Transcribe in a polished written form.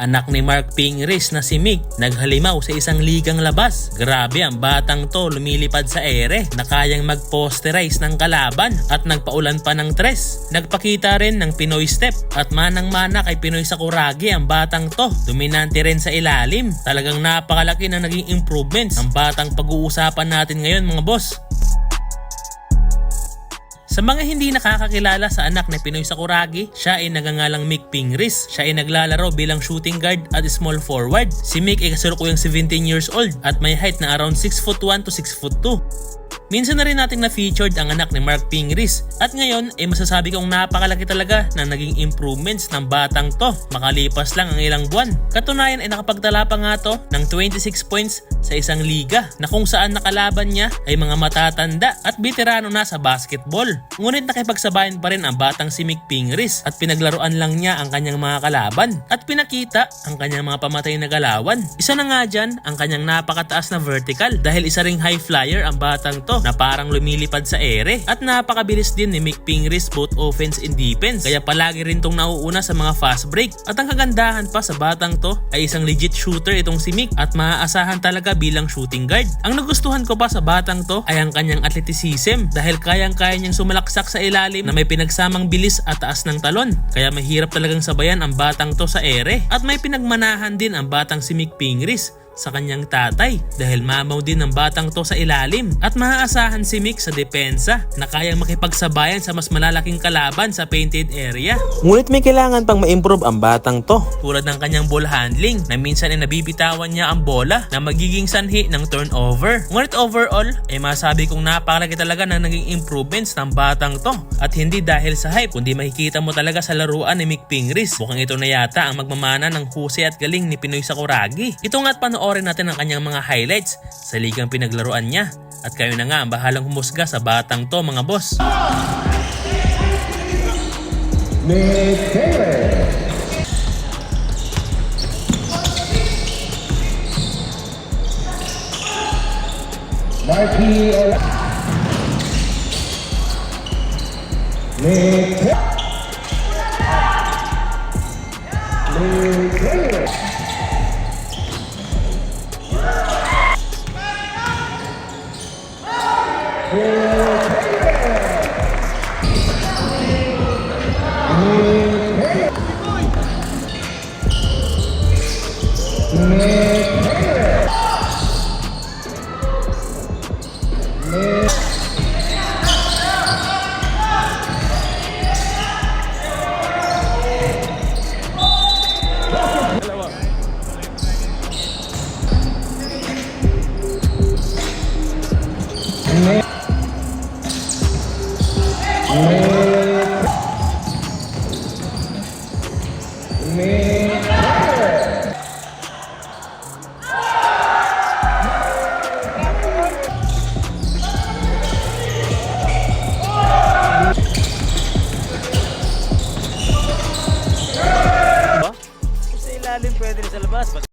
anak ni Mark Pingris na si Mick, naghalimaw sa isang ligang labas. Grabe, ang batang to lumilipad sa ere na kayang mag-posterize ng kalaban at nagpaulan pa ng tres. Nagpakita rin ng Pinoy step at manang-mana kay Pinoy Sakuragi ang batang to. Dominante rin sa ilalim. Talagang napakalaki na naging improvements ang batang pag-uusapan natin ngayon mga boss. Sa mga hindi nakakakilala sa anak ni Pinoy Sakuragi, siya ay nagangalang Mick Pingris. Siya ay naglalaro bilang shooting guard at small forward. Si Mick ay kasalukuyang 17 years old at may height na around 6'1" to 6'2". Minsan na rin nating na-featured ang anak ni Mark Pingris at ngayon ay masasabi kong napakalaki talaga na naging improvements ng batang to makalipas lang ang ilang buwan. Katunayan ay nakapagtala pa nga to ng 26 points sa isang liga na kung saan nakalaban niya ay mga matatanda at veterano na sa basketball. Ngunit nakipagsabayan pa rin ang batang si Mick Pingris at pinaglaruan lang niya ang kanyang mga kalaban at pinakita ang kanyang mga pamatay na galawan. Isa na nga dyan ang kanyang napakataas na vertical dahil isa ring high flyer ang batang to na parang lumilipad sa ere at napakabilis din ni Mick Pingris both offense and defense kaya palagi rin tong nauuna sa mga fast break. At ang kagandahan pa sa batang to ay isang legit shooter itong si Mick at maaasahan talaga bilang shooting guard. Ang nagustuhan ko pa sa batang to ay ang kanyang athleticism dahil kayang-kaya niyang sumalaksak sa ilalim na may pinagsamang bilis at taas ng talon kaya mahirap talagang sabayan ang batang to sa ere. At may pinagmanahan din ang batang si Mick Pingris sa kanyang tatay dahil mamaw din ng batang to sa ilalim at maaasahan si Mick sa depensa na kayang makipagsabayan sa mas malalaking kalaban sa painted area. Ngunit may kailangan pang ma-improve ang batang to tulad ng kanyang ball handling na minsan ay nabibitawan niya ang bola na magiging sanhi ng turnover. Ngunit overall ay masabi kong napakalaki talaga na naging improvements ng batang to at hindi dahil sa hype kundi makikita mo talaga sa laruan ni Mick Pingris. Mukhang ito na yata ang magmamana ng husay at galing ni Pinoy Sakuragi. Ito nga't panoorin natin ang kanyang mga highlights sa ligang pinaglaruan niya. At kayo na nga ang bahalang humusga sa batang to mga boss. Mick Taylor. Marquis Mick Taylor. Mick Taylor. Mick